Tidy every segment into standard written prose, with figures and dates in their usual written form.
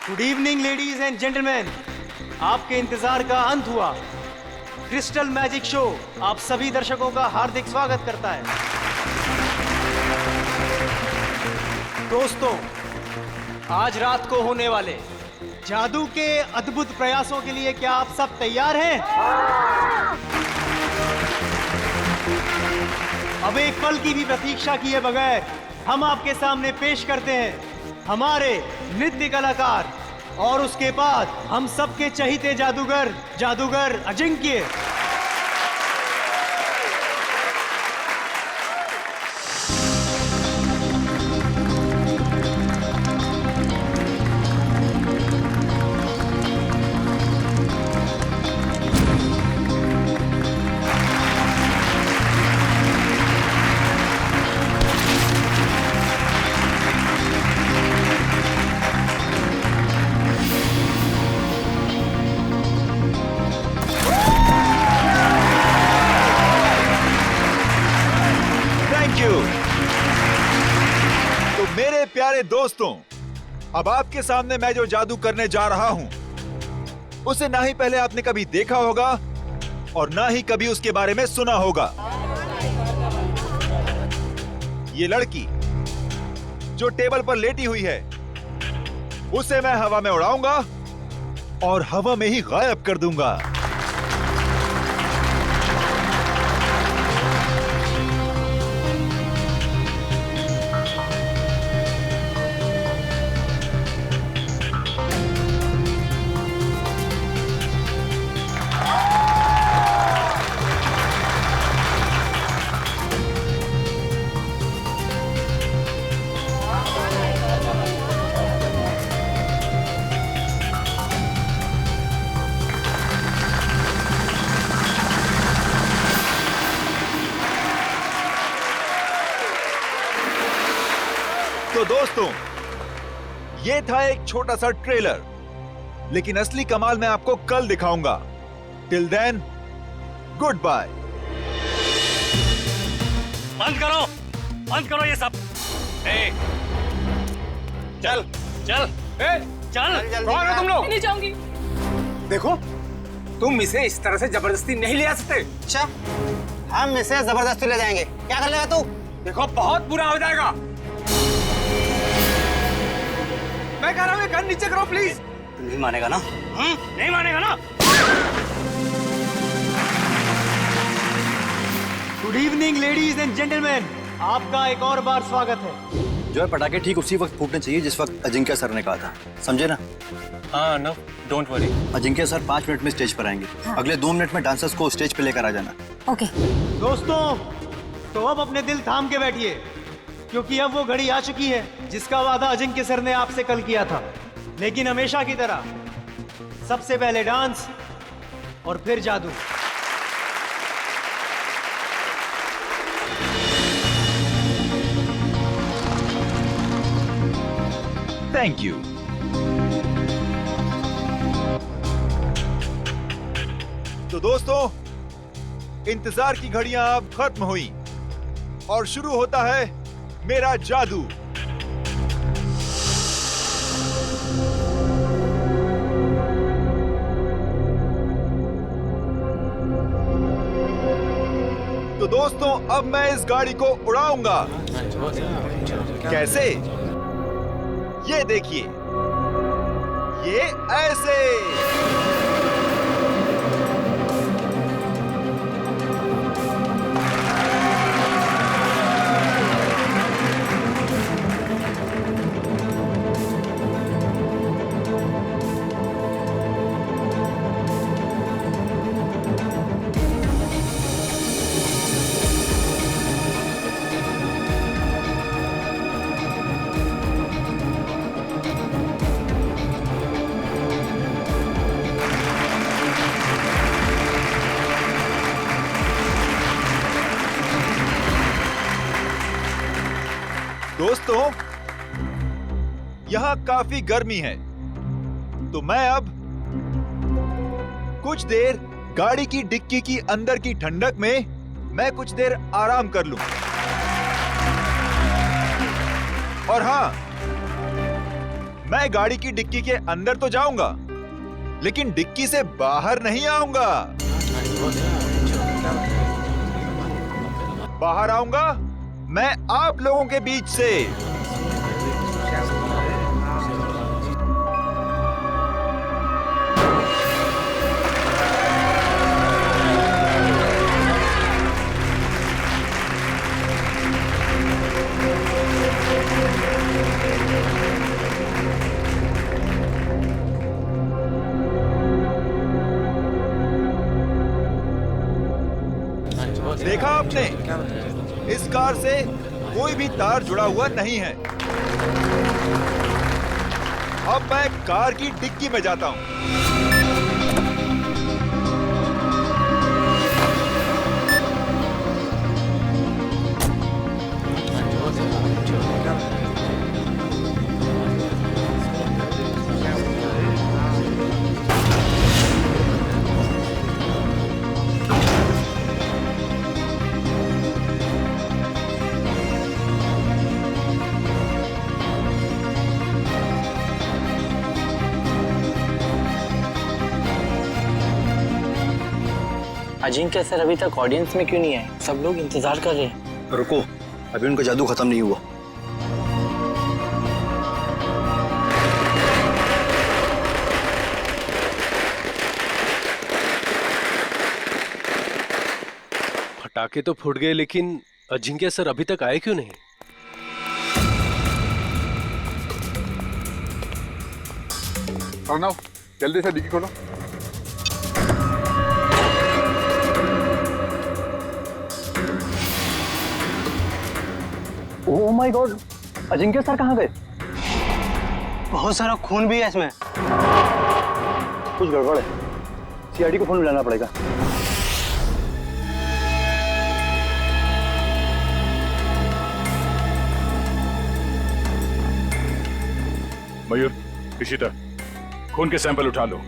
Good evening ladies and gentleman, आपके इंतजार का अंत हुआ। क्रिस्टल मैजिक शो आप सभी दर्शकों का हार्दिक स्वागत करता है। दोस्तों, आज रात को होने वाले जादू के अद्भुत प्रयासों के लिए क्या आप सब तैयार हैं? अब एक पल की भी प्रतीक्षा किए बगैर हम आपके सामने पेश करते हैं हमारे नृत्य कलाकार और उसके बाद हम सबके चहीते जादूगर अजिंक्य। तो मेरे प्यारे दोस्तों, अब आपके सामने मैं जो जादू करने जा रहा हूं उसे ना ही पहले आपने कभी देखा होगा और ना ही कभी उसके बारे में सुना होगा। ये लड़की जो टेबल पर लेटी हुई है उसे मैं हवा में उड़ाऊंगा और हवा में ही गायब कर दूंगा। तो दोस्तों, ये था एक छोटा सा ट्रेलर, लेकिन असली कमाल मैं आपको कल दिखाऊंगा। Till then, goodbye. बंद करो ये सब। चल चल चल, कौन हो तुम लोग? नहीं जाऊंगी। देखो, तुम इसे इस तरह से जबरदस्ती नहीं ले आ सकते। अच्छा, हम इसे जबरदस्ती ले जाएंगे। क्या कर लेगा तू? देखो, बहुत बुरा हो जाएगा। मैं कह रहा हूँ, गन नीचे करो प्लीज। नहीं मानेगा ना? नहीं मानेगा ना? Good evening ladies and gentleman, आपका एक और बार स्वागत है। जो है पटाखे ठीक उसी वक्त फूटने चाहिए जिस वक्त अजिंक्य सर ने कहा था, समझे ना? हाँ, no, don't worry. Ajinkya sir 5 minute में स्टेज पर आएंगे। अगले 2 मिनट में डांसर्स को स्टेज पे लेकर आ जाना। ओके। दोस्तों, तो अब अपने दिल थाम के बैठिए, क्योंकि अब वो घड़ी आ चुकी है जिसका वादा अजिंक्य सर ने आपसे कल किया था। लेकिन हमेशा की तरह सबसे पहले डांस और फिर जादू। Thank you. तो दोस्तों, इंतजार की घड़ियां अब खत्म हुई और शुरू होता है मेरा जादू। तो दोस्तों, अब मैं इस गाड़ी को उड़ाऊंगा। कैसे? ये देखिए, ये ऐसे। दोस्तों, यहां काफी गर्मी है, तो मैं अब कुछ देर गाड़ी की डिक्की की अंदर की ठंडक में मैं कुछ देर आराम कर लूं। और हाँ, मैं गाड़ी की डिक्की के अंदर तो जाऊंगा, लेकिन डिक्की से बाहर नहीं आऊंगा। बाहर आऊंगा मैं आप लोगों के बीच से। देखा आपने, इस कार से कोई भी तार जुड़ा हुआ नहीं है। अब मैं कार की डिक्की में जाता हूं। अजिंक्य सर अभी तक ऑडियंस में क्यों नहीं आए? सब लोग इंतजार कर रहे हैं। रुको, अभी उनका जादू खत्म नहीं हुआ। पटाखे तो फूट गए, लेकिन अजिंक्य सर अभी तक आए क्यों नहीं? अर्णव, जल्दी से डिक्की खोलो। Oh my God, Ajinkya sir कहाँ गए? बहुत सारा खून भी है इसमें। कुछ गड़बड़ है, सीआईडी को फोन मिलाना पड़ेगा। मयूर, इशिता, खून के सैंपल उठा लो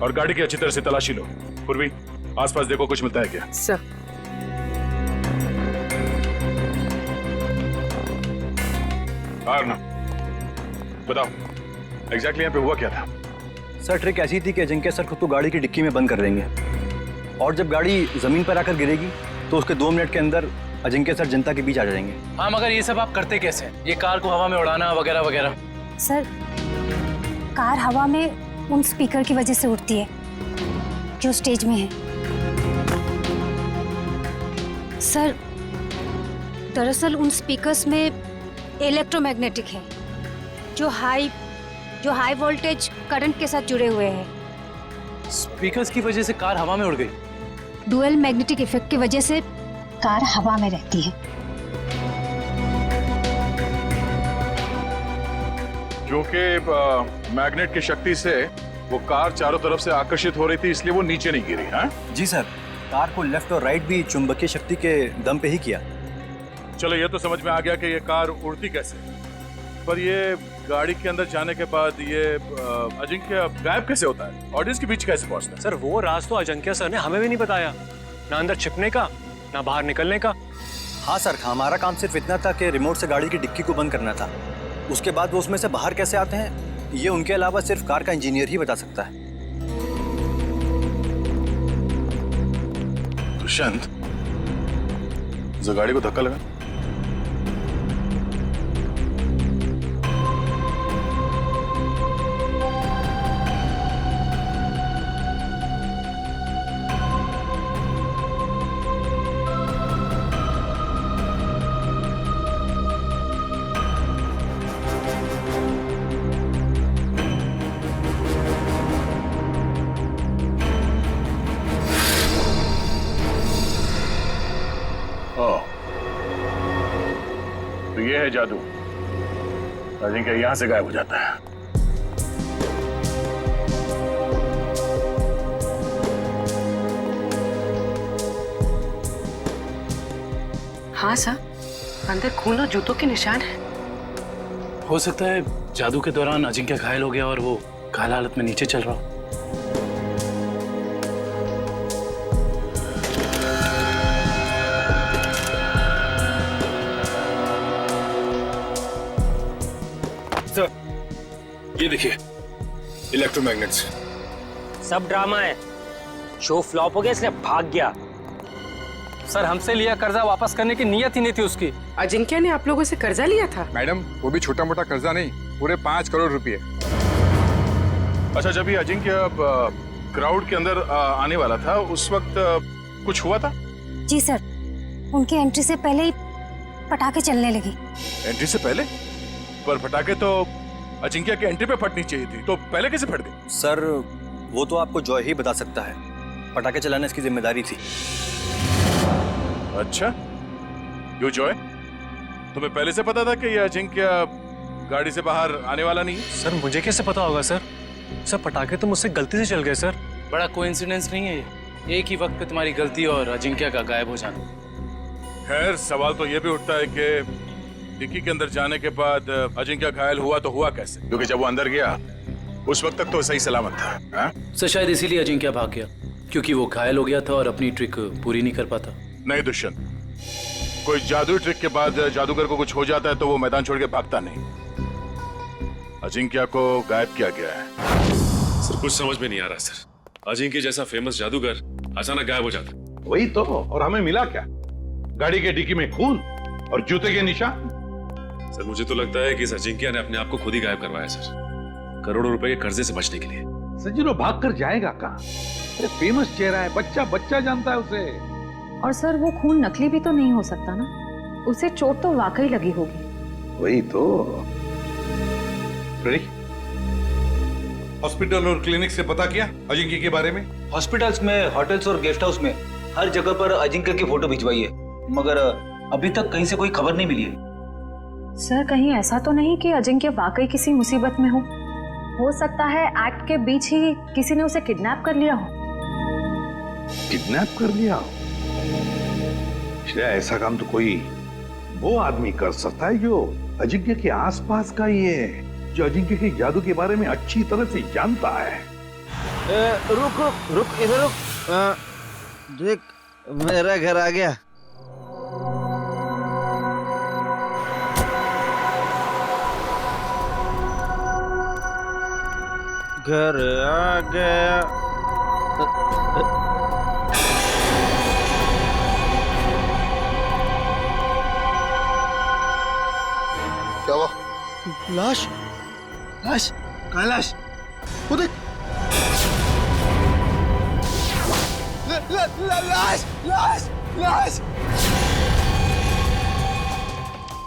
और गाड़ी की अच्छी तरह से तलाशी लो। पूर्वी, आसपास देखो कुछ मिलता है क्या? सर। आरना, बताओ एग्जैक्टली यहाँ पे हुआ क्या था? सर, ट्रिक ऐसी थी कि अजिंक्य सर खुद को गाड़ी की डिक्की में बंद कर देंगे और जब गाड़ी जमीन पर आकर गिरेगी तो उसके 2 मिनट के अंदर अजिंक्य सर जनता के बीच आ जाएंगे। हाँ, मगर ये सब आप करते कैसे? ये कार को हवा में उड़ाना वगैरह वगैरह। सर, कार हवा में उन स्पीकर की वजह से उड़ती है जो स्टेज में है। सर, दरअसल उन स्पीकर्स में इलेक्ट्रोमैग्नेटिक है जो हाई वोल्टेज करंट के साथ जुड़े हुए हैं। स्पीकर्स की वजह से कार हवा में उड़ गई। डुअल मैग्नेटिक इफेक्ट की वजह से कार हवा में रहती है। क्योंकि मैग्नेट की शक्ति से वो कार चारों तरफ से आकर्षित हो रही थी, इसलिए वो नीचे नहीं गिरी। हाँ जी सर, कार को लेफ्ट और राइट भी चुंबकीय शक्ति के दम पे ही किया। चलो, ये तो समझ में आ गया कि ये कार उड़ती कैसे, पर ये गाड़ी के अंदर जाने के बाद ये अजिंक्य गायब कैसे होता है? ऑडियंस के बीच कैसे पहुंचता है? सर, वो राज तो अजिंक्य सर ने हमें भी नहीं बताया, ना अंदर छिपने का ना बाहर निकलने का। हाँ सर, हमारा काम सिर्फ इतना था कि रिमोट से गाड़ी की डिक्की को बंद करना था। उसके बाद वो उसमें से बाहर कैसे आते हैं, ये उनके अलावा सिर्फ कार का इंजीनियर ही बता सकता है। दुष्यंत, जो गाड़ी को धक्का लगा। तो ये है जादू। अजिंक्य यहां से गायब हो जाता है। हाँ सर, अंदर खून और जूतों के निशान है। हो सकता है जादू के दौरान अजिंक्य घायल हो गया और वो घायल हालत में नीचे चल रहा हो। ये देखिए इलेक्ट्रोमैग्नेट्स। सब ड्रामा है। शो फ्लॉप हो गया इसलिए भाग गया। सर हमसे लिया कर्जा वापस करने की नीयत ही नहीं थी उसकी। अजिंक्य ने आप लोगों से कर्जा लिया था? मैडम वो भी छोटा मोटा कर्जा नहीं, पूरे 5 करोड़ रुपए। अच्छा, जब ये अजिंक्य क्राउड के अंदर आने वाला था उस वक्त कुछ हुआ था? जी सर, उनकी एंट्री से पहले ही पटाखे चलने लगी। एंट्री से पहले? पर पटाखे तो अजिंक्य के एंट्री पे फटनी चाहिए थी, तो पहले कैसे फट गई? सर वो तो आपको जॉय ही बता सकता है, पटाखे चलाना इसकी जिम्मेदारी थी। अच्छा, यू जॉय, तुम्हें पहले से पता था कि ये अजिंक्य गाड़ी से बाहर आने वाला नहीं है? सर मुझे कैसे पता होगा सर? सर पटाखे तो मुझसे गलती से चल गए सर। बड़ा कोइंसिडेंस नहीं है ये, एक ही वक्त पे तुम्हारी गलती और अजिंक्य का गायब हो जाना। खैर, सवाल तो ये भी उठता है कि डिक्की के अंदर जाने के बाद अजिंक्य घायल हुआ तो हुआ कैसे? क्योंकि जब वो अंदर गया उस वक्त तक तो सही सलामत था। हा? सर शायद इसीलिए अजिंक्य भाग गया, क्योंकि वो घायल हो गया था और अपनी ट्रिक पूरी नहीं कर पाता। नहीं दुष्यंत, कोई जादुई ट्रिक के बाद जादूगर को कुछ हो जाता है तो वो मैदान छोड़ के भागता नहीं। अजिंक्य को गायब किया गया है। सर कुछ समझ में नहीं आ रहा सर, अजिंक्य जैसा फेमस जादूगर अचानक गायब हो जाता। वही तो, और हमें मिला क्या? गाड़ी के डिक्की में खून और जूते के निशान। सर मुझे तो लगता है कि इस अजिंक्य ने अपने आप को खुद ही गायब करवाया सर, करोड़ों रुपए के कर्जे से बचने के लिए। सज्जनो भाग कर जाएगा कहाँ? अरे फेमस चेहरा है, बच्चा जानता है उसे। और सर वो खून नकली भी तो नहीं हो सकता ना, उसे चोट तो वाकई लगी होगी। वही तो। हॉस्पिटल और क्लिनिक से पता किया अजिंक्य के बारे में? हॉस्पिटल्स में, होटल्स और गेस्ट हाउस में हर जगह पर अजिंक्य की फोटो भिजवाई है, मगर अभी तक कहीं से कोई खबर नहीं मिली है। सर कहीं ऐसा तो नहीं कि अजिंक्य वाकई किसी मुसीबत में हो सकता है एक्ट के बीच ही किसी ने उसे किडनैप कर लिया हो। किडनैप कर लिया हो? ऐसा काम तो कोई वो आदमी कर सकता है जो अजिंक्य के आसपास का ही है, जो अजिंक्य के जादू के बारे में अच्छी तरह से जानता है। रुक इधर रुक। देख मेरा घर आ गया। घर आ गया। क्या हुआ? लाश लाश कहाँ लाश? वो देख। लाश लाश लाश।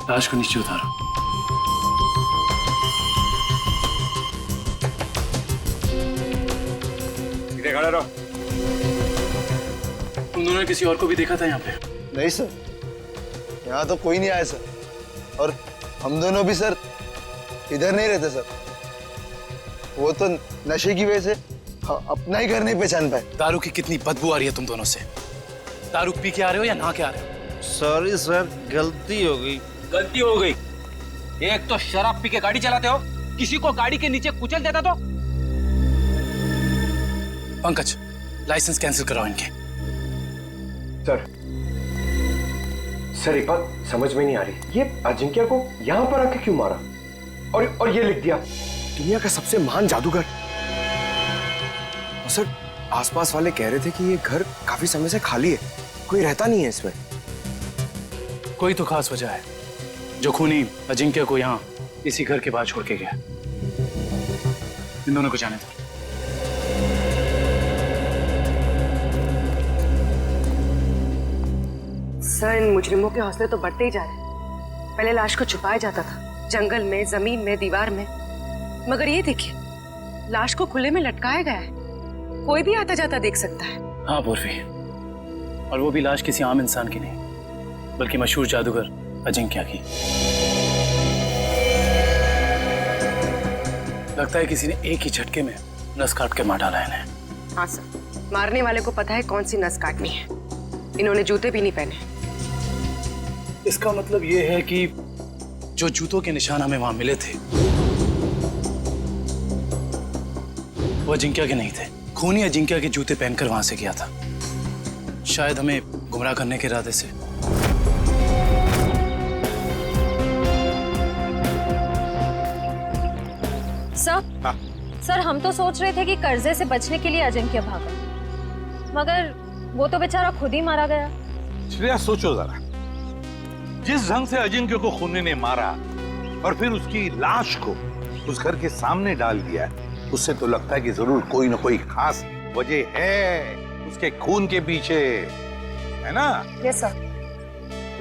लाश को नीचे उतारो। इधर खड़ा रहो। तुम दोनों ने किसी और को भी देखा था यहाँ पे? नहीं सर, यहाँ तो कोई नहीं आया सर, और हम दोनों भी सर इधर नहीं रहते सर। वो तो नशे की वजह से अपना ही घर नहीं पहचान पाए। दारू की कितनी बदबू आ रही है तुम दोनों से। दारू पी के आ रहे हो या नहा के आ रहे हो? सॉरी सर, गलती हो गई। गलती हो गई? एक तो शराब पी के गाड़ी चलाते हो, किसी को गाड़ी के नीचे कुचल देता तो। पंकज, लाइसेंस कैंसिल कराओ इनके। सर एक बात समझ में नहीं आ रही, ये अजिंक्य को यहाँ पर आके क्यों मारा? और ये लिख दिया दुनिया का सबसे महान जादूगर। और सर आसपास वाले कह रहे थे कि ये घर काफी समय से खाली है, कोई रहता नहीं है इसमें। कोई तो खास वजह है जो खूनी अजिंक्य को यहाँ इसी घर के बाहर छोड़ के गया। इन दोनों को जाने दो। सर इन मुजरिमों के हौसले तो बढ़ते ही जा रहे हैं। पहले लाश को छुपाया जाता था जंगल में, जमीन में, दीवार में, मगर ये देखिए लाश को खुले में लटकाया गया है, कोई भी आता जाता देख सकता है। हाँ पूर्वी, और वो भी लाश किसी आम इंसान की नहीं बल्कि मशहूर जादूगर अजिंक्य की। लगता है किसी ने एक ही झटके में नस काट के मार डाला है इन्हें। हाँ सर, मारने वाले को पता है कौन सी नस काटनी है। इन्होंने जूते भी नहीं पहने। इसका मतलब ये है कि जो जूतों के निशान हमें वहां मिले थे वो अजिंक्य के नहीं थे। खूनी अजिंक्य के जूते पहनकर वहां से गया था, शायद हमें गुमराह करने के इरादे से। सर सर हम तो सोच रहे थे कि कर्जे से बचने के लिए अजिंक्य भागा, मगर वो तो बेचारा खुद ही मारा गया। श्रेया सोचो जरा, जिस ढंग से अजिंक्य को खूनी ने मारा और फिर उसकी लाश को उस घर के सामने डाल दिया, उससे तो लगता है कि जरूर कोई ना कोई खास वजह है उसके खून के पीछे, है ना? Yes sir.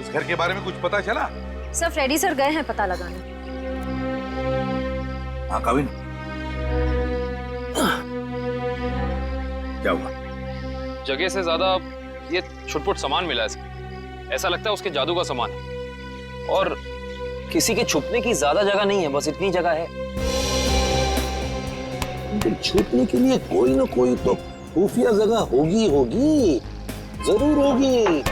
उस घर के बारे में कुछ पता चला? सर फ्रेडी सर गए हैं पता लगाने। हाँ काविन, क्या हुआ? जगह से ज्यादा ये छुटपुट सामान मिला है, ऐसा लगता है उसके जादू का सामान है। और किसी के छुपने की ज्यादा जगह नहीं है, बस इतनी जगह है। छुपने के लिए कोई ना कोई तो खुफिया जगह होगी होगी, जरूर होगी।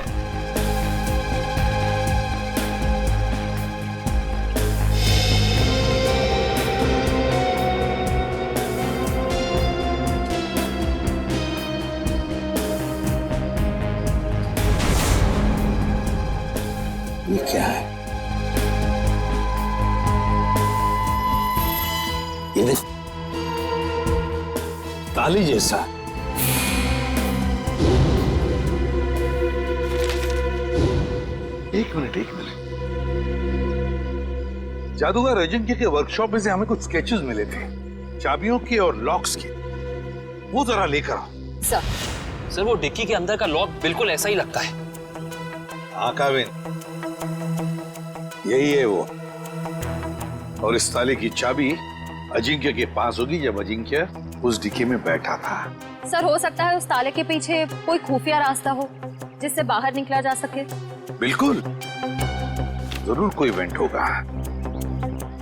ये क्या है? ये देख, ताली जैसा। एक मिनट। जादूगर अजिंक्य के वर्कशॉप में से हमें कुछ स्केचेस मिले थे, चाबियों के और लॉक्स के। वो जरा लेकर आओ। सर वो डिक्की के अंदर का लॉक बिल्कुल ऐसा ही लगता है। हाँ काविन, यही है वो। और इस ताले की चाबी अजिंक्य के पास होगी जब अजिंक्य उस डिक्की में बैठा था। सर हो सकता है उस ताले के पीछे कोई खुफिया रास्ता हो जिससे बाहर निकला जा सके। बिल्कुल, जरूर कोई इवेंट होगा,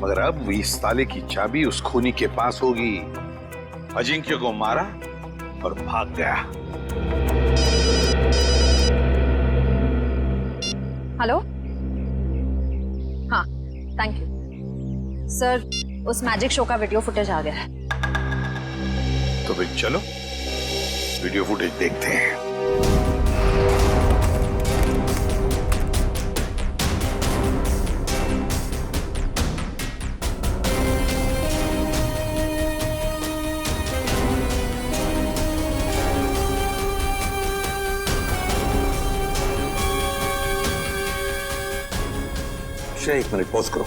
मगर अब इस ताले की चाबी उस खूनी के पास होगी। अजिंक्य को मारा और भाग गया। हेलो, हाँ थैंक यू सर, उस मैजिक शो का वीडियो फुटेज आ गया है। तो फिर चलो वीडियो फुटेज देखते हैं। एक मिनट पॉज करो,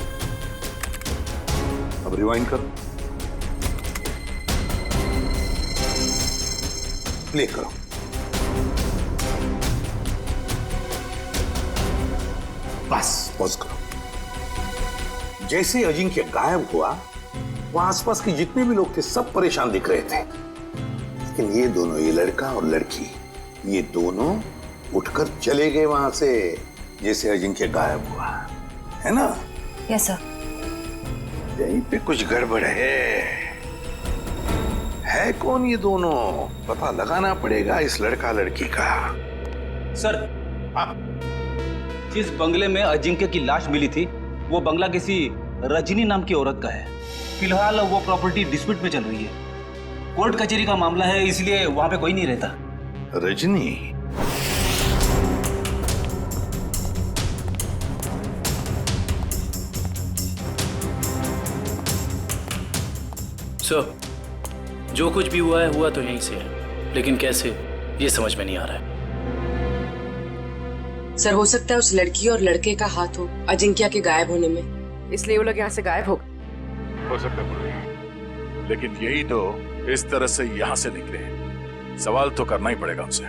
अब रिवाइंड करो, प्ले करो। बस पॉज करो। जैसे अजिंक्य गायब हुआ, वहां आसपास के जितने भी लोग थे सब परेशान दिख रहे थे, लेकिन ये दोनों, ये लड़का और लड़की, ये दोनों उठकर चले गए वहां से जैसे अजिंक्य गायब हुआ, है ना? Yes sir. यहीं पे कुछ गड़बड़ है कौन ये दोनों? पता लगाना पड़ेगा इस लड़का लड़की का। सर जिस बंगले में अजिंक्य की लाश मिली थी, वो बंगला किसी रजनी नाम की औरत का है। फिलहाल वो प्रॉपर्टी डिस्प्यूट में चल रही है, कोर्ट कचहरी का मामला है, इसलिए वहां पे कोई नहीं रहता। रजनी? सर जो कुछ भी हुआ है हुआ तो यहीं से है, लेकिन कैसे ये समझ में नहीं आ रहा है। सर हो सकता है उस लड़की और लड़के का हाथ हो अजिंक्य के गायब होने में, इसलिए वो लोग यहाँ से गायब हो गए। हो सकता है, लेकिन यही तो इस तरह से यहाँ से निकले, सवाल तो करना ही पड़ेगा उनसे।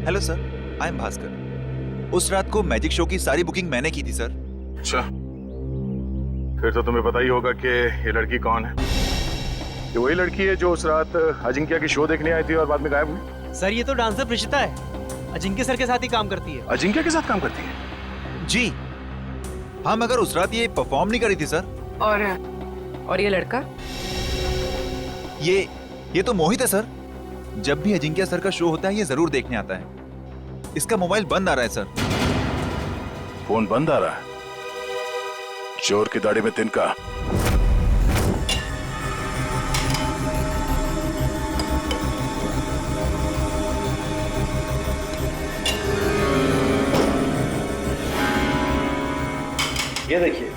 Hello sir, I am Bhaskar. उस रात को मैजिक शो की सारी बुकिंग मैंने की थी सर। अच्छा, फिर तो तुम्हें पता ही होगा कि ये लड़की कौन है। ये वही लड़की है जो उस रात अजिंक्य की शो देखने आई थी और बाद में गायब हुई। सर ये तो डांसर प्रिशिता है, अजिंक्य सर के साथ ही काम करती है। अजिंक्य के साथ काम करती है? जी हाँ, मगर उस रात ये परफॉर्म नहीं करी थी सर। और ये लड़का? ये तो मोहित है सर। जब भी अजिंक्य सर का शो होता है ये जरूर देखने आता है। इसका मोबाइल बंद आ रहा है सर। फोन बंद आ रहा है? चोर की दाढ़ी में तिनका। ये देखिए,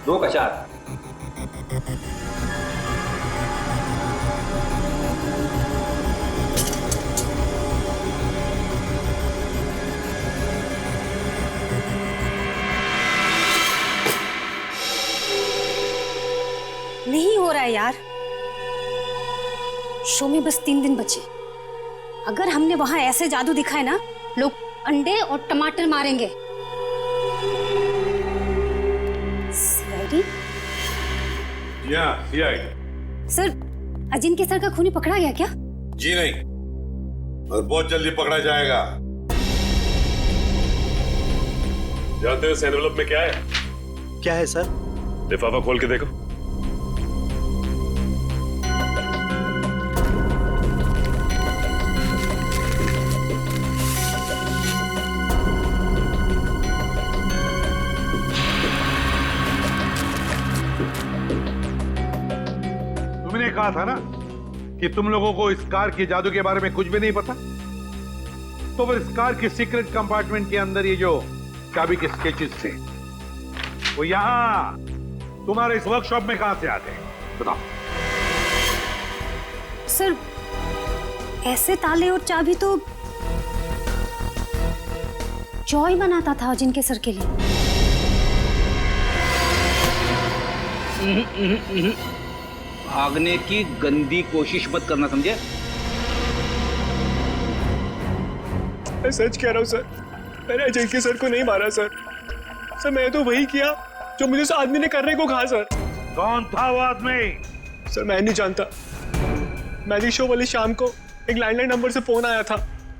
2 का 4। नहीं हो रहा है यार। शो में बस 3 दिन बचे। अगर हमने वहां ऐसे जादू दिखाए ना, लोग अंडे और टमाटर मारेंगे। सीआईडी? जी हाँ, सीआईडी। सर, अजिंक्य सर का खूनी पकड़ा गया क्या? जी नहीं, और बहुत जल्दी पकड़ा जाएगा। जानते हो इस एनवेलप में क्या है? क्या है सर? लिफाफा खोल के देखो। तुमने कहा था ना कि तुम लोगों को इस कार के जादू के बारे में कुछ भी नहीं पता। तो फिर इस कार के सीक्रेट कंपार्टमेंट के अंदर ये जो चाबी के स्केचेस थे, वो यहां तुम्हारे इस वर्कशॉप में कहां से आते हैं? बताओ। सर, ऐसे ताले और चाबी तो जॉय बनाता था अजिंक्य सर के लिए। भागने की गंदी कोशिश मत करना, समझे? मैं सच कह रहा हूँ सर, मैंने अजिंक्य सर को नहीं मारा सर। सर, मैं तो वही किया जो मुझे उस आदमी ने करने को कहा सर। कौन था वो आदमी? सर, मैं नहीं जानता। मैजिक शो वाली शाम को एक लैंडलाइन नंबर से फोन आया था।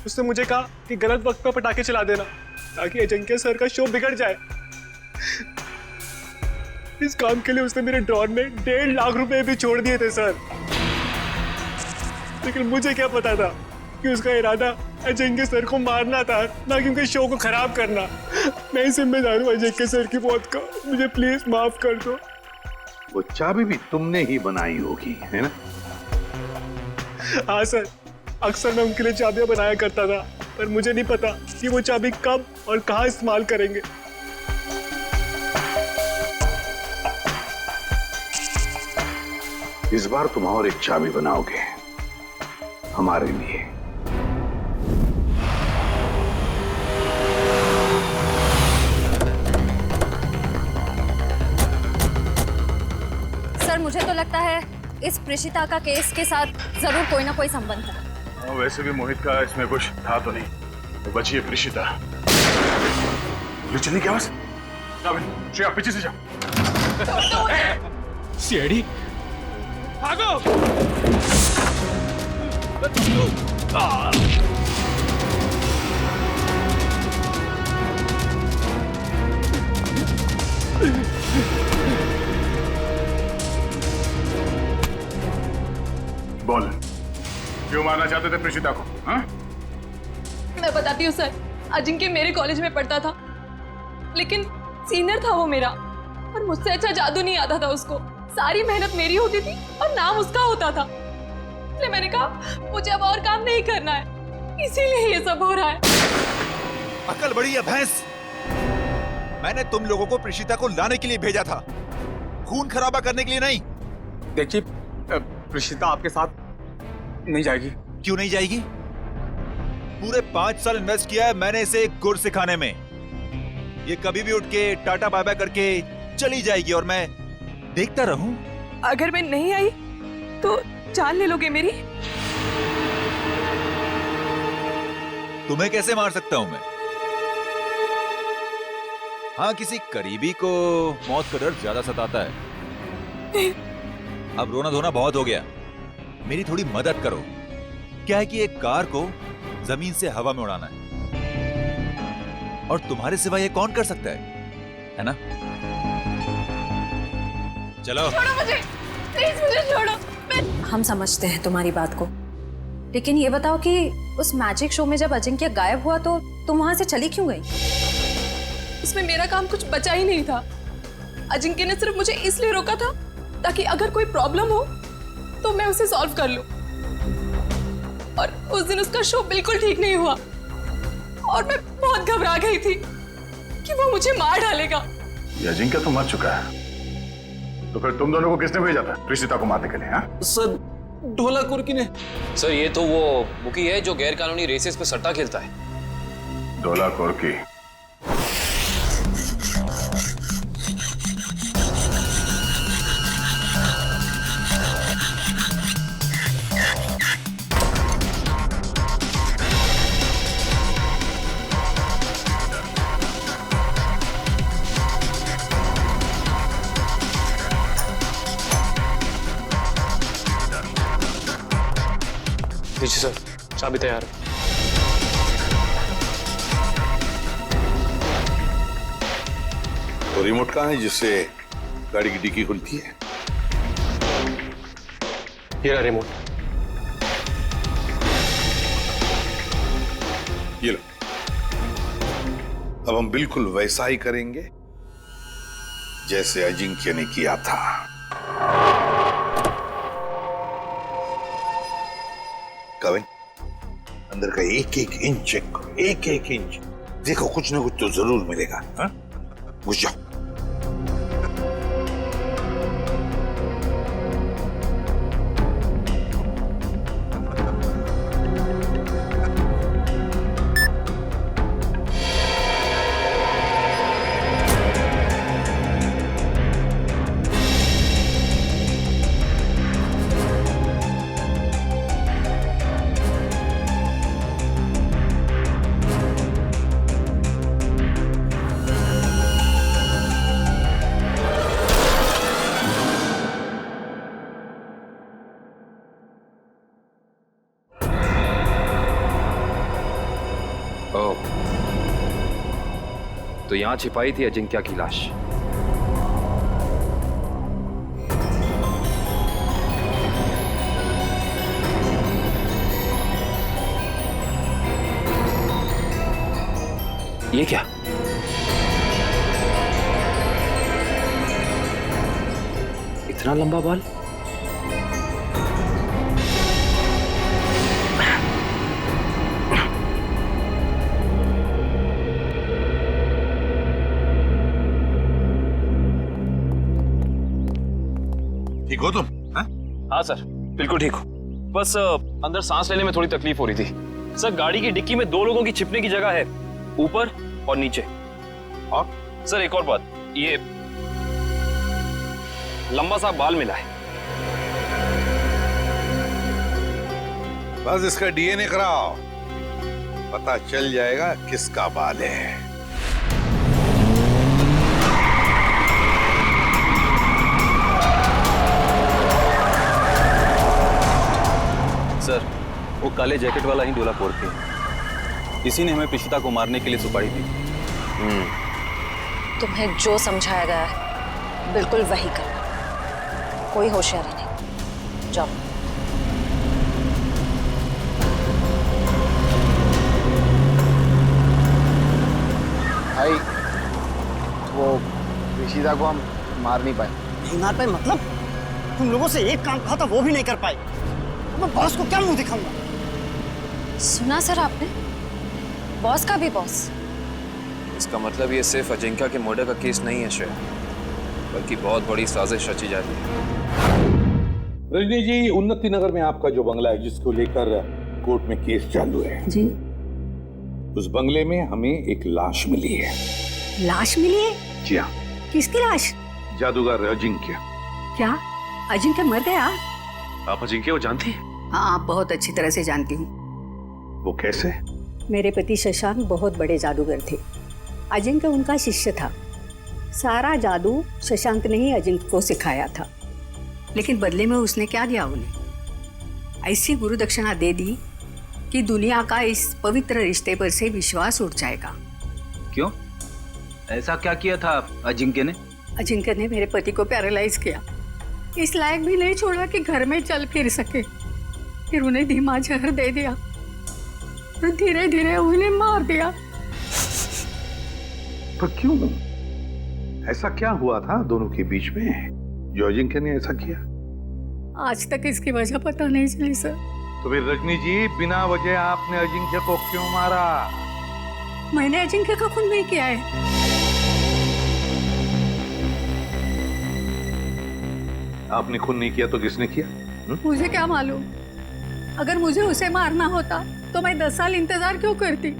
उसने मुझे कहा कि गलत वक्त पर पटाखे चला देना ताकि अजिंक्य सर का शो बिगड़ जाए। इस काम के लिए उसने मेरे ड्रॉर में 1.5 लाख रुपए भी छोड़ दिए थे सर। लेकिन मुझे क्या पता था कि उसका इरादा अजिंक्य सर को मारना था, ना कि उनके शो को खराब करना। मैं ही जिम्मेदार हूँ अजिंक्य सर की मौत का। मुझे प्लीज माफ कर दो। वो चाबी भी तुमने ही बनाई होगी, है ना? हाँ सर, अक्सर मैं उनके लिए चाबियां बनाया करता था, पर मुझे नहीं पता कि वो चाबी कब और कहाँ इस्तेमाल करेंगे। इस बार तुम और एक चाबी बनाओगे हमारे लिए। सर, मुझे तो लगता है इस प्रेषिता का केस के साथ जरूर कोई ना कोई संबंध था। वैसे भी मोहित का इसमें कुछ था तो नहीं, तो बची है प्रेषिता। ये चलने की आवाज। श्रेया, पीछे से जाओ। सीआईडी, भागो! बोल, क्यों मारना चाहते थे प्रेषिता को? हाँ? मैं बताती हूँ सर, अजिंक्य मेरे कॉलेज में पढ़ता था, लेकिन सीनियर था वो मेरा, और मुझसे अच्छा जादू नहीं आता था उसको। सारी मेहनत मेरी होती थी और नाम उसका होता था। इसलिए मैंने कहा मुझे अब और काम नहीं करना है, इसीलिए ये सब हो रहा है। अकल बड़ी है भैंस। मैंने तुम लोगों को प्रेषिता को लाने के लिए भेजा था, खून खराबा करने के लिए नहीं। देखिए, प्रेषिता आपके साथ नहीं जाएगी। क्यों नहीं जाएगी? पूरे 5 साल इन्वेस्ट किया है मैंने इसे गुर सिखाने में। ये कभी भी उठ के टाटा बाय बाय करके चली जाएगी और मैं देखता रहूं। अगर मैं नहीं आई तो जान ले लोगे मेरी? तुम्हें कैसे मार सकता हूं मैं? हाँ, किसी करीबी को मौत का डर ज्यादा सताता है। अब रोना धोना बहुत हो गया, मेरी थोड़ी मदद करो। क्या है कि एक कार को जमीन से हवा में उड़ाना है, और तुम्हारे सिवा ये कौन कर सकता है ना? चलो छोड़ो मुझे, प्लीज मुझे छोड़ो। हम समझते हैं तुम्हारी बात को, लेकिन ये बताओ कि उस मैजिक शो में जब अजिंक्य गायब हुआ तो तुम वहां से चली क्यों गई? उसमें मेरा काम कुछ बचा ही नहीं था। अजिंक्य ने सिर्फ मुझे इसलिए रोका था ताकि अगर कोई प्रॉब्लम हो तो मैं उसे सॉल्व कर लूं। और उस दिन उसका शो बिल्कुल ठीक नहीं हुआ और मैं बहुत घबरा गई थी कि वो मुझे मार डालेगा। ये अजिंक्य तो मर चुका है, तो फिर तुम दोनों को किसने भेजा था रिश्ता को मारने के लिए? हाँ सर, ढोला कुर्की ने। सर ये तो वो बुकी है जो गैर कानूनी रेसेस पे सट्टा खेलता है। ढोला कुर्की। जी सर, चाबी तैयार है। तो रिमोट कहाँ है जिससे गाड़ी की डिक्की खुलती है? ये रहा रिमोट। ये लो। अब हम बिल्कुल वैसा ही करेंगे जैसे अजिंक्य ने किया था। कविन, अंदर का एक एक इंच चेक करो, एक एक इंच। देखो कुछ ना कुछ तो जरूर मिलेगा। हाँ? घुस जाओ। तो यहां छिपाई थी अजिंक्य की लाश। ये क्या? इतना लंबा बाल? ठीक हो तुम? हाँ सर, बिल्कुल ठीक हो। बस अंदर सांस लेने में थोड़ी तकलीफ हो रही थी। सर गाड़ी की डिक्की में 2 लोगों की छिपने की जगह है, ऊपर और नीचे। और सर एक और बात, ये लंबा सा बाल मिला है। बस इसका डीएनए कराओ, पता चल जाएगा किसका बाल है। सर, वो काले जैकेट वाला ही ढोला कुर्की है। इसी ने हमें प्रीशिता को मारने के लिए सुपारी दी। तुम्हें जो समझाया गया है बिल्कुल वही करना, कोई होशियारी नहीं। जाओ। भाई, वो प्रीशिता को हम मार नहीं पाए। नहीं मार पाए मतलब? तुम लोगों से एक काम कहा था वो भी नहीं कर पाए। मैं बॉस को क्या मुंह दिखाऊंगा? सुना सर आपने? बॉस का भी बॉस। इसका मतलब ये सिर्फ अजिंक्य के मर्डर का केस नहीं है श्रेया, बल्कि बहुत बड़ी साजिश रची जा रही है। रजनी जी, उन्नति नगर में आपका जो बंगला है जिसको लेकर कोर्ट में केस चालू है जी, उस बंगले में हमें एक लाश मिली है। लाश मिली है? जी हाँ, किसकी लाश? जादूगर अजिंक्य। क्या अजिंक्य मर गया? आप अजिंक्य को जानती हैं? हाँ, बहुत अच्छी तरह से जानती हूँ। वो कैसे? मेरे पति शशांक बहुत बड़े जादूगर थे। अजिंक्य उनका शिष्य था। सारा जादू शशांक ने ही अजिंक्य को सिखाया था, लेकिन बदले में उसने क्या दिया उन्हें? ऐसी गुरु दक्षिणा दे दी कि दुनिया का इस पवित्र रिश्ते पर से विश्वास उठ जाएगा। क्यों? ऐसा क्या किया था अजिंक्य ने? अजिंक्य ने मेरे पति को पैरालाइज किया, इस लायक भी नहीं छोड़ा कि घर में चल फिर सके। फिर उन्हें धीमा जहर दे दिया और धीरे धीरे उन्हें मार दिया। पर क्यों? ऐसा क्या हुआ था दोनों के बीच में जो अजिंक्य ने ऐसा किया? आज तक इसकी वजह पता नहीं चली सर। तो फिर रजनी जी, बिना वजह आपने अजिंक्य को क्यों मारा? मैंने अजिंक्य का खून नहीं किया है। आपने खून नहीं किया तो किसने किया? मुझे क्या मालूम? अगर मुझे उसे मारना होता तो मैं 10 साल इंतजार क्यों करती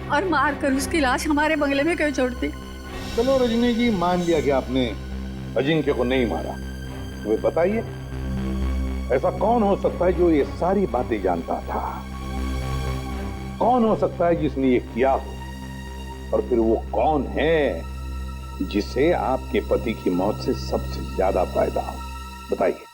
और मार कर उसकी लाश हमारे बंगले में क्यों छोड़ती? चलो रजनी जी, मान लिया कि आपने अजिंक्य को नहीं मारा, तो बताइए ऐसा कौन हो सकता है जो ये सारी बातें जानता था? कौन हो सकता है जिसने ये किया हो? और फिर वो कौन है जिसे आपके पति की मौत से सबसे ज्यादा फायदा हो? बताइए।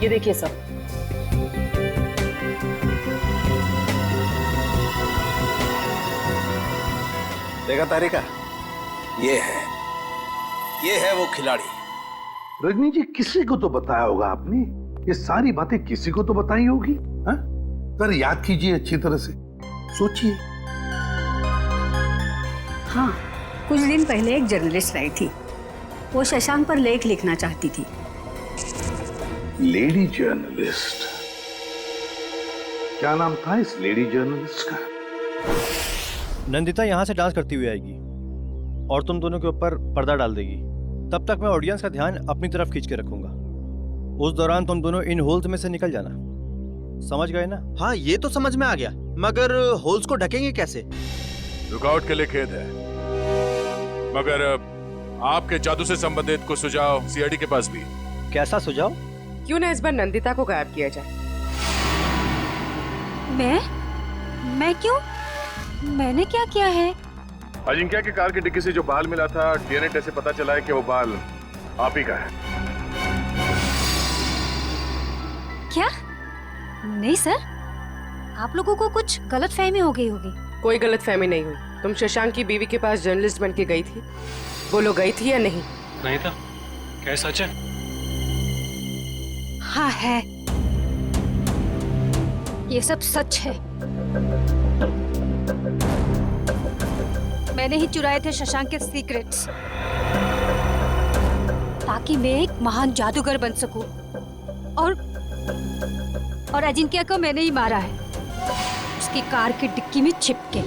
ये देखिए सब। देखा तारिका, ये है वो खिलाड़ी। रजनी जी, किसी को तो बताया होगा आपने, ये सारी बातें किसी को तो बताई होगी। हाँ? सर याद कीजिए अच्छी तरह से, सोचिए। हाँ, कुछ दिन पहले एक जर्नलिस्ट आई थी। वो शशांक पर लेख लिखना चाहती थी। Lady journalist? क्या नाम था इस लेडी जर्नलिस्ट का? नंदिता यहाँ से डांस करती हुई आएगी और तुम दोनों के ऊपर पर्दा डाल देगी। तब तक मैं ऑडियंस का ध्यान अपनी तरफ खींच के रखूंगा। उस दौरान तुम दोनों इन होल्स में से निकल जाना। समझ गए ना? हाँ, ये तो समझ में आ गया, मगर होल्स को ढकेंगे कैसे? रुकावट के लिए खेद है, मगर आपके जादू से संबंधित कुछ सुझाव सीआईडी के पास भी। कैसा सुझाव? क्यों ना इस बार नंदिता को गायब किया जाए? मैं क्यों? मैंने क्या किया है? अजिंक्य की कार की डिक्की से जो बाल मिला था, डीएनए टेस्ट से पता चला है कि वो बाल आप ही का है। क्या? नहीं सर, आप लोगों को कुछ गलतफहमी हो गई होगी। कोई गलतफहमी नहीं हुई। तुम शशांक की बीवी के पास जर्नलिस्ट बन के गई थी, बोलो गई थी या नहीं? नहीं था। क्या सच है? हाँ है, ये सब सच है। मैंने ही चुराए थे शशांक के सीक्रेट्स, ताकि मैं एक महान जादूगर बन सकूं। और अजिंक्य को मैंने ही मारा है, उसकी कार की डिक्की में छिप के।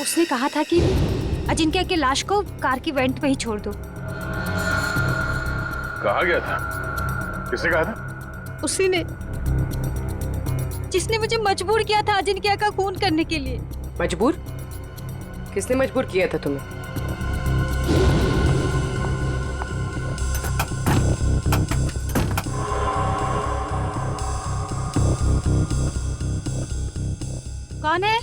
उसने कहा था कि अजिंक्य के लाश को कार की वेंट में ही छोड़ दो। कहा गया था? किसने कहा था? उसी ने, जिसने मुझे मजबूर किया था अजिंक्य का खून करने के लिए। मजबूर? किसने मजबूर किया था तुम्हें? कौन है?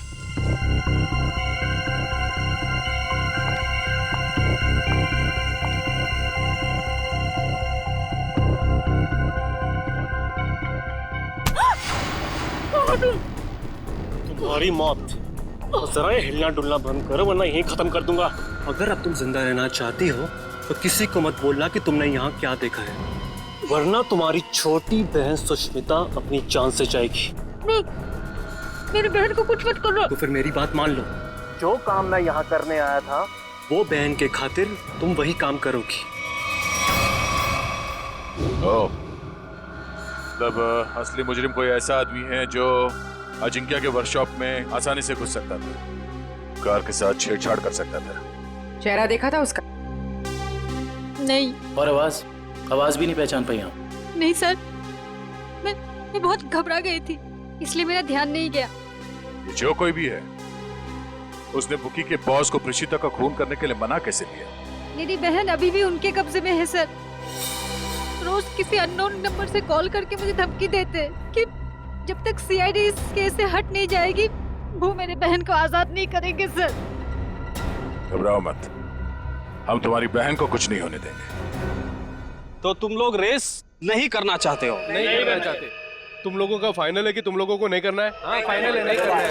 तुम्हारी मौत। और जरा ये हिलना डुलना बंद करो, वरना यहीं खत्म कर दूंगा। अगर अब तुम जिंदा रहना चाहती हो तो किसी को मत बोलना कि तुमने यहाँ क्या देखा है, वरना तुम्हारी छोटी बहन सुष्मिता अपनी जान से जाएगी। नहीं, मेरी बहन को कुछ मत करो। तो फिर मेरी बात मान लो। जो काम मैं यहाँ करने आया था, वो बहन के खातिर तुम वही काम करोगी। मतलब असली मुजरिम कोई ऐसा आदमी है जो अजिंक्य के वर्कशॉप में आसानी से घुस सकता था, कार के साथ छेड़छाड़ कर सकता था। चेहरा देखा था उसका? नहीं। और आवाज भी नहीं पहचान पाई आप? नहीं सर, मैं बहुत घबरा गई थी, इसलिए मेरा ध्यान नहीं गया। जो कोई भी है, उसने बुकी के बॉस को प्रीशिता का खून करने के लिए मना कैसे किया? मेरी बहन अभी भी उनके कब्जे में है सर। रोज किसी अननोन नंबर से कॉल करके मुझे धमकी देते हैं कि जब तक सीआईडी इस केस से हट नहीं जाएगी वो मेरे बहन को आजाद नहीं करेंगे सर। घबराओ मत, हम तुम्हारी बहन को कुछ नहीं होने देंगे। तो तुम लोग रेस नहीं करना चाहते हो? नहीं करना चाहते। तुम लोगों का फाइनल है कि तुम लोगों को नहीं करना है? हाँ, फाइनल है, नहीं करना है।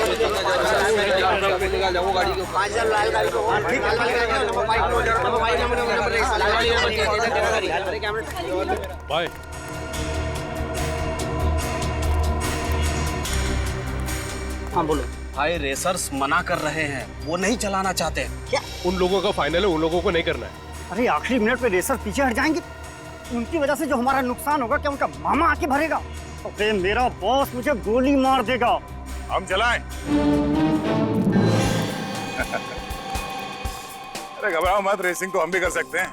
बाय। हाँ बोलो भाई, रेसर्स मना कर रहे हैं, वो नहीं चलाना चाहते। क्या? उन लोगों का फाइनल है, उन लोगों को नहीं करना है। अरे आखिरी मिनट पे रेसर पीछे हट जाएंगे, उनकी वजह से जो हमारा नुकसान होगा क्या उनका मामा आके भरेगा? अरे मेरा बॉस मुझे गोली मार देगा। हम चलाएं। अरे घबराओ मत, रेसिंग तो हम भी कर सकते हैं।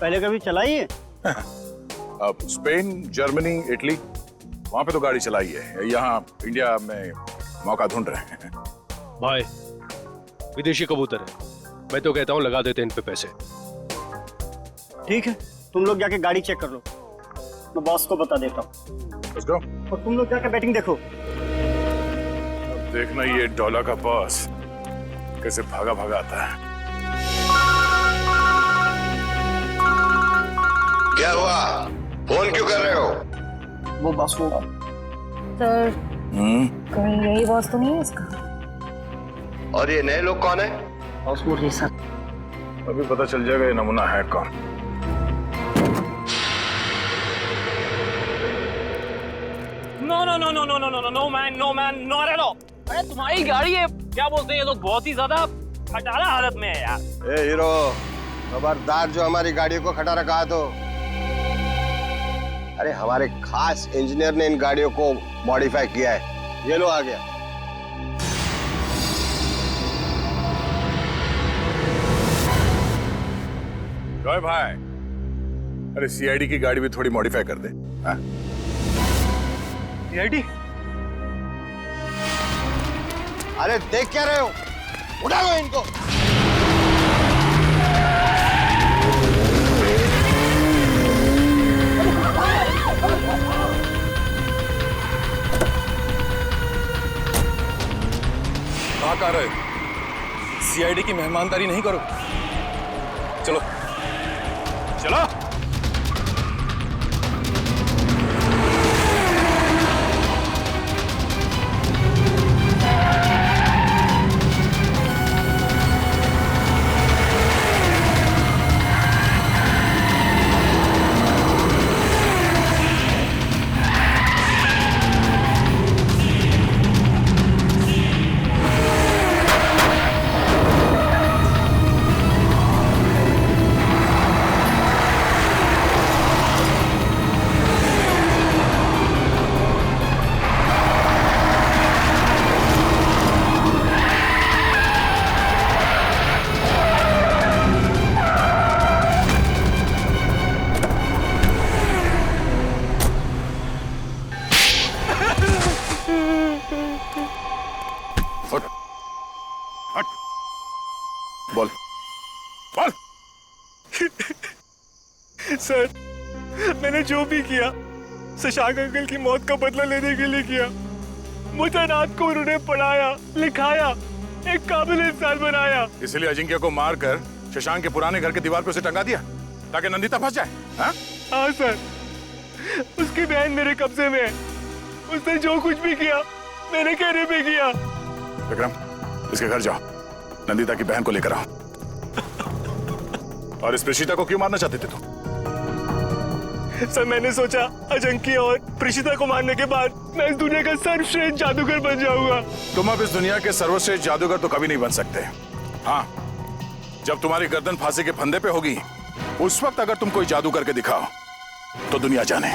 पहले कभी चलाइए? अब स्पेन, जर्मनी, इटली, वहां पे तो गाड़ी चलाई है। यहाँ इंडिया में मौका ढूंढ रहे हैं। भाई विदेशी कबूतर है, मैं तो कहता हूँ लगा देते इन पे पैसे। ठीक है, तुम लोग जाके गाड़ी चेक कर लो, मैं बॉस को बता देता हूँ। Let's go। और तुम लोग जाके बैटिंग देखो। अब देखना ये डॉलर का बॉस कैसे भागा भागा आता है। क्या हुआ? फोन क्यों कर रहे हो? वो बॉस को। सर कहीं यही बॉस तो नहीं है इसका? और ये नए लोग कौन है? बॉस वो रेसर। अभी पता चल जाएगा ये नमूना है कौन। No no no no no no no no man, no man, not at all. अरे तुम्हारी गाड़ी है, क्या बोलते हैं ये लोग, बहुत ही ज्यादा खटारा हालत में है यार। ए हीरो, खबरदार जो हमारी गाड़ियों को खटारा कहा तो। अरे हमारे खास इंजीनियर ने इन गाड़ियों को मॉडिफाई किया है। ये लो आ गया। जॉय भाई, अरे सीआईडी की गाड़ी भी थोड़ी मॉडिफाई कर दे। सीआईडी? अरे देख क्या रहे हो? उठा लो इनको। कहाँ आ रहे? सीआईडी की मेहमानदारी नहीं करो। चलो चलो। बोल बोल। सर मैंने जो भी किया शशांक अंकल की मौत का बदला लेने के लिए किया। मुझे रात को उन्होंने पढ़ाया, लिखाया, एक काबिल इंसान बनाया। इसलिए अजिंक्य को मारकर शशांक के पुराने घर के दीवार पे उसे टंगा दिया ताकि नंदिता फंस जाए। हाँ सर, उसकी बहन मेरे कब्जे में है। उसने जो कुछ भी किया मैंने कहने पे किया। विक्रम, इसके घर जाओ, नंदिता की बहन को लेकर आओ। और इस प्रेषिता को क्यों मारना चाहते थे तुम? सर मैंने सोचा अजंकी और प्रेषिता को मारने के बाद मैं इस दुनिया का सर्वश्रेष्ठ जादूगर बन जाऊंगा। तुम अब इस दुनिया के सर्वश्रेष्ठ जादूगर तो कभी नहीं बन सकते। हाँ, जब तुम्हारी गर्दन फांसी के फंदे पे होगी उस वक्त अगर तुम कोई जादू करके दिखाओ तो दुनिया जाने।